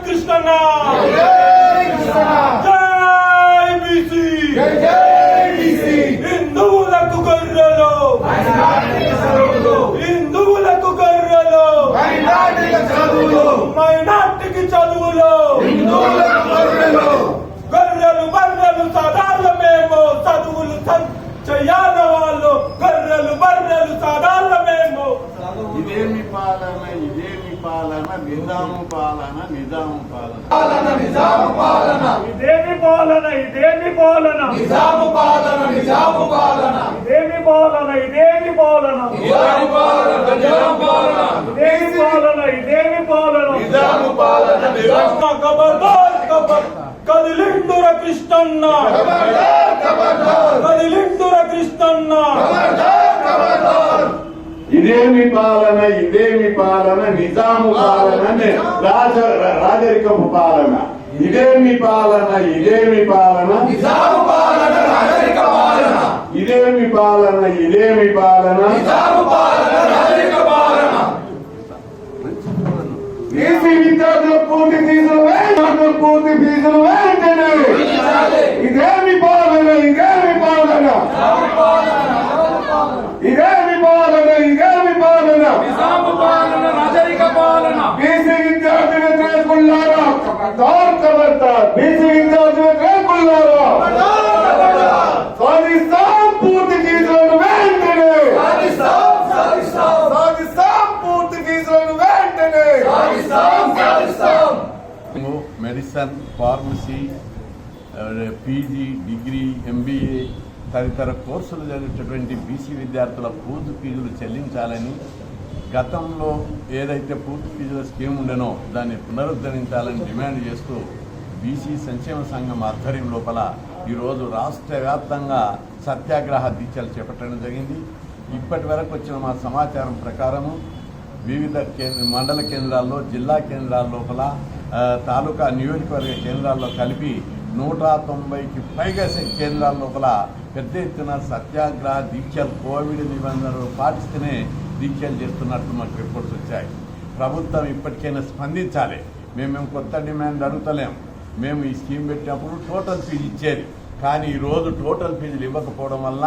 కృష్ణన్న జై బీసీ హిందువులకు గొర్రెలు హిందువులకు గొర్రెలు మైనార్టీకి చదువులు గొర్రెలు బర్రెలు సాధారణమేమో చదువులు చెయ్యాల వాళ్ళు గొర్రెలు బర్రెలు సాధారణమేమో. ఇదేమి పాలన నిజాము పాలన నిజాము పాలన నిజాము పాలన ఇదేమి పాలన ఇదేమి పాలన నిజాము పాలన నిజాము పాలన ఇదేమి పాలన ఇదేమి పాలన నిజాము పాలన నిజాము పాలన ఇదేమి పాలన ఇదేమి పాలన నిజాము పాలన నిజాము ఖబర్దార్ కదిలిండుర కృష్ణన్న కదిలిండుర కృష్ణన్న ఇదేమి పాలన నిజాము పాలన రాజరికపు పాలన ఇదేమి పాలన నిజాము పాలన రాజరిక పాలన ఇదేమి పాలన నిజాము పాలన రాజరిక పాలన. బీసీ విద్యార్థుల పూర్తి ఫీజులు వెంటనే ఇదేమి పాలన ఇదేమి పాలన నిజాము పాలన రాజరిక పాలన. బీసీ విద్యార్థుల వ్యతిరేకులారా ఖబర్దార్ బీసీ విద్యార్థుల వ్యతిరేకులారా సాధిస్తాం పూర్తి ఫీజులను వెంటనే సాధిస్తాం పూర్తి ఫీజులను వెంటనే medicine pharmacy PG degree MBA తదితర కోర్సులు జరిగేటటువంటి బీసీ విద్యార్థుల పూర్తి ఫీజులు చెల్లించాలని గతంలో ఏదైతే పూర్తి ఫీజుల స్కీమ్ ఉండేనో దాన్ని పునరుద్ధరించాలని డిమాండ్ చేస్తూ బీసీ సంక్షేమ సంఘం ఆధ్వర్యం లోపల ఈరోజు రాష్ట్ర వ్యాప్తంగా సత్యాగ్రహ దీక్షలు చేపట్టడం జరిగింది. ఇప్పటి వరకు వచ్చిన మా సమాచారం ప్రకారము వివిధ మండల కేంద్రాల్లో జిల్లా కేంద్రాల లోపల తాలూకా నియోజకవర్గ కేంద్రాల్లో కలిపి 190కి పైగా కేంద్రాల లోపల పెద్ద ఎత్తున సత్యాగ్రహ దీక్షలు కోవిడ్ నిబంధనలు పాటిస్తూనే దీక్షలు చేస్తున్నట్టు మాకు రిపోర్ట్స్ వచ్చాయి. ప్రభుత్వం ఇప్పటికైనా స్పందించాలి. మేము కొత్త డిమాండ్ అడుగుతలేం. మేము ఈ స్కీమ్ పెట్టినప్పుడు టోటల్ ఫీజు ఇచ్చేది, కానీ ఈరోజు టోటల్ ఫీజులు ఇవ్వకపోవడం వల్ల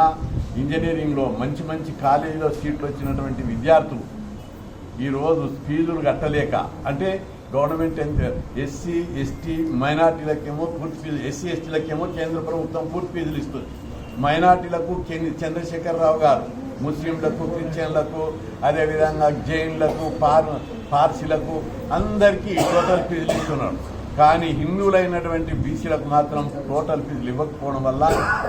ఇంజనీరింగ్లో మంచి మంచి కాలేజీలో సీట్లు వచ్చినటువంటి విద్యార్థులు ఈరోజు ఫీజులు కట్టలేక, అంటే గవర్నమెంట్ ఎస్సీ ఎస్టీ మైనార్టీలకేమో పూర్తి ఫీజు, ఎస్సీ ఎస్టీలకేమో కేంద్ర ప్రభుత్వం పూర్తి ఫీజులు ఇస్తుంది. మైనార్టీలకు చంద్రశేఖరరావు గారు ముస్లింలకు క్రిస్టియన్లకు అదేవిధంగా జైన్లకు పార్సీలకు అందరికీ టోటల్ ఫీజులు ఇస్తున్నారు. కానీ హిందువులైనటువంటి బీసీలకు మాత్రం టోటల్ ఫీజులు ఇవ్వకపోవడం వల్ల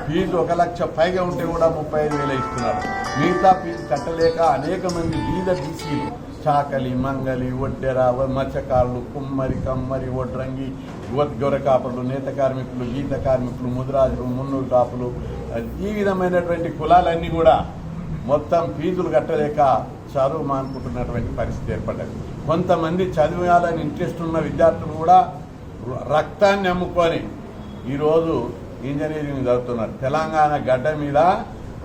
ఫీజు 1 లక్ష పైగా ఉంటే కూడా 35,000 ఇస్తున్నారు. మిగతా ఫీజు కట్టలేక అనేక మంది బీద బీసీలు చాకలి మంగలి ఒడ్డెర మత్స్యకారులు కుమ్మరి కమ్మరి ఒడ్రంగి గొర్రెకాపులు నేత కార్మికులు గీత కార్మికులు ముదిరాజులు మున్నూరు కాపులు ఈ విధమైనటువంటి కులాలన్నీ కూడా మొత్తం ఫీజులు కట్టలేక చదువు మానుకుంటున్నటువంటి పరిస్థితి ఏర్పడ్డది. కొంతమంది చదివాలని ఇంట్రెస్ట్ ఉన్న విద్యార్థులు కూడా రక్తాన్ని అమ్ముకొని ఈరోజు ఇంజనీరింగ్ చదువుతున్నారు. తెలంగాణ గడ్డ మీద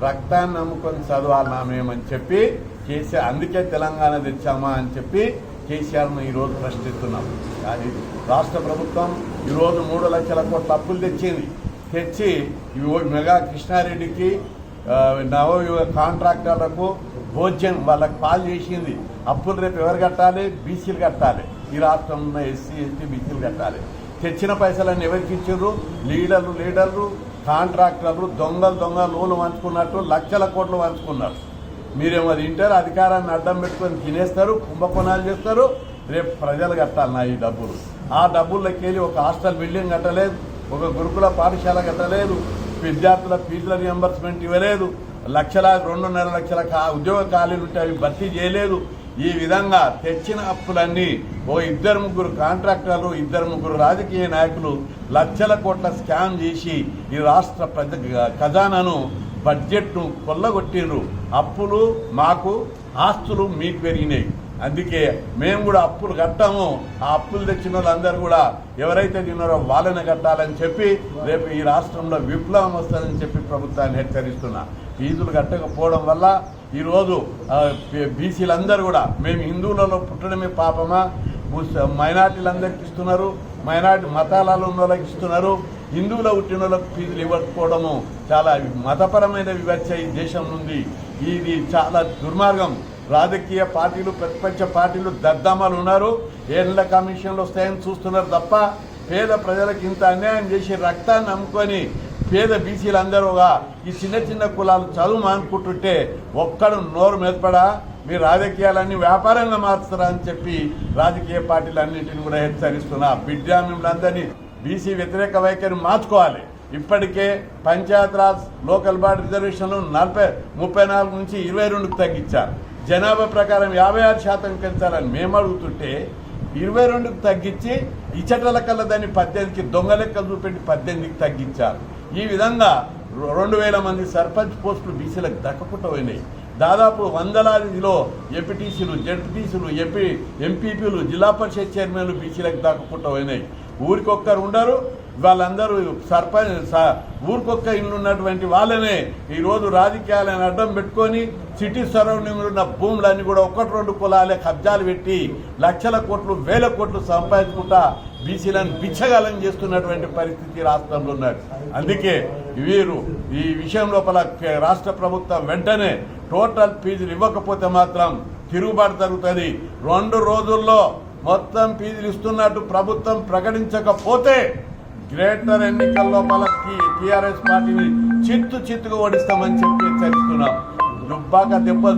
రక్తాన్ని అమ్ముకొని చదవాలన్నా మేమని చెప్పి కేసీఆర్, అందుకే తెలంగాణ తెచ్చామా అని చెప్పి కేసీఆర్ను ఈరోజు ప్రశ్నిస్తున్నాం. కానీ రాష్ట్ర ప్రభుత్వం ఈరోజు 3 లక్షల కోట్ల అప్పులు తెచ్చి మెగా కృష్ణారెడ్డికి నవయుగ కాంట్రాక్టర్లకు భోజ్యం వాళ్ళకి పాలు చేసింది. అప్పులు రేపు ఎవరు కట్టాలి? బీసీలు కట్టాలి. ఈ రాష్ట్రంలో ఉన్న ఎస్సీ ఎస్టీ బీసీలు కట్టాలి. తెచ్చిన పైసలన్నీ ఎవరికి ఇచ్చారు? లీడర్లు కాంట్రాక్టర్లు దొంగలు లోన్లు పంచుకున్నట్టు లక్షల కోట్లు పంచుకున్నారు. మీరేమో తింటారు, అధికారాన్ని అడ్డం పెట్టుకొని తినేస్తారు, కుంభకోణాలు చేస్తారు. రేపు ప్రజలు కట్టాలన్నా ఈ డబ్బులు. ఆ డబ్బుల్లోకి వెళ్ళి ఒక హాస్టల్ బిల్డింగ్ కట్టలేదు, ఒక గురుకుల పాఠశాల కట్టలేదు, విద్యార్థుల ఫీజుల రియంబర్స్మెంట్ ఇవ్వలేదు, 2.5 లక్షల ఉద్యోగ ఖాళీలు ఉంటే అవి భర్తీ చేయలేదు. ఈ విధంగా తెచ్చిన అప్పులన్నీ 2-3 కాంట్రాక్టర్లు 2-3 రాజకీయ నాయకులు లక్షల కోట్ల స్కామ్ చేసి ఈ రాష్ట్ర ఖజానాను బడ్జెట్ను కొల్లగొట్టిండ్రు. అప్పులు మాకు, ఆస్తులు మీకు పెరిగినాయి. అందుకే మేము కూడా అప్పులు కట్టాము. ఆ అప్పులు తెచ్చిన వాళ్ళందరూ కూడా ఎవరైతే తిన్నారో వాళ్ళని కట్టాలని చెప్పి రేపు ఈ రాష్ట్రంలో విప్లవం వస్తుందని చెప్పి ప్రభుత్వాన్ని హెచ్చరిస్తున్నా. ఫీజులు కట్టకపోవడం వల్ల ఈరోజు బీసీలందరూ కూడా మేము హిందువులలో పుట్టడమే పాపమా, మైనార్టీలందరికీ ఇస్తున్నారు, మైనార్టీ మతాలలో ఉన్న వాళ్ళకి ఇస్తున్నారు, హిందువుల పుట్టిన వాళ్ళకి ఫీజులు ఇవ్వకపోవడము చాలా మతపరమైన వివక్ష ఈ దేశం నుండి. ఇది చాలా దుర్మార్గం. రాజకీయ పార్టీలు, ప్రతిపక్ష పార్టీలు దద్దమ్మలు ఉన్నారు, ఏళ్ళ కమిషన్లు వస్తాయని చూస్తున్నారు తప్ప పేద ప్రజలకు ఇంత అన్యాయం చేసి రక్తాన్ని నమ్ముకొని పేద బీసీలందరూగా ఈ చిన్న చిన్న కులాలు చదువు మానుకుంటుంటే ఒక్కడు నోరు మెదపడా మీరు రాజకీయాలన్నీ వ్యాపారంగా మారుస్తారా అని చెప్పి రాజకీయ పార్టీలన్నింటినీ కూడా హెచ్చరిస్తున్నా. బిడ్డ మిమ్మల్ని బీసీ వ్యతిరేక వైఖరి మార్చుకోవాలి. ఇప్పటికే పంచాయతీరాజ్ లోకల్ బాడీ రిజర్వేషన్లు 34 నుంచి 22కు తగ్గించారు. జనాభా ప్రకారం 56% పెంచాలని మేము అడుగుతుంటే 22కు తగ్గించి ఇచ్చటల కల్లా దాన్ని 18కి దొంగ లెక్కలు చూపెట్టి 18కి తగ్గించారు. ఈ విధంగా 2000 మంది సర్పంచ్ పోస్టులు బీసీలకు దక్కకుండా పోయినాయి. దాదాపు వందలాదిలో ఎంపీటీసీలు, జడ్పీటీసీలు, ఎంపీపీలు, జిల్లా పరిషత్ చైర్మన్లు బీసీలకు దక్కకుండా పోయినాయి. ఊరికొక్కరు ఉండరు, వాళ్ళందరూ సర్పంచ్ ఊరికొక్క ఇల్లు ఉన్నటువంటి వాళ్ళనే ఈరోజు రాజకీయాలను అడ్డం పెట్టుకొని సిటీ సరౌండింగ్ ఉన్న భూములన్నీ కూడా 1-2 కులాలే కబ్జాలు పెట్టి లక్షల కోట్లు, వేల కోట్లు సంపాదించుకుంటా బీసీలను బిచ్చగాలం చేస్తున్నటువంటి పరిస్థితి రాష్ట్రంలో ఉన్నది. అందుకే వీరు ఈ విషయం లోపల రాష్ట్ర ప్రభుత్వం వెంటనే టోటల్ ఫీజులు ఇవ్వకపోతే మాత్రం తిరుగుబాటు జరుగుతుంది. 2 రోజుల్లో మొత్తం ఫీజులు ఇస్తున్నట్టు ప్రభుత్వం ప్రకటించకపోతే గ్రేటర్ ఎన్నికల లోపల టీఆర్ఎస్ పార్టీని చిత్తుగా ఓడిస్తామని చెప్పి హెచ్చరిస్తున్నాం. దుబ్బాక దెబ్బ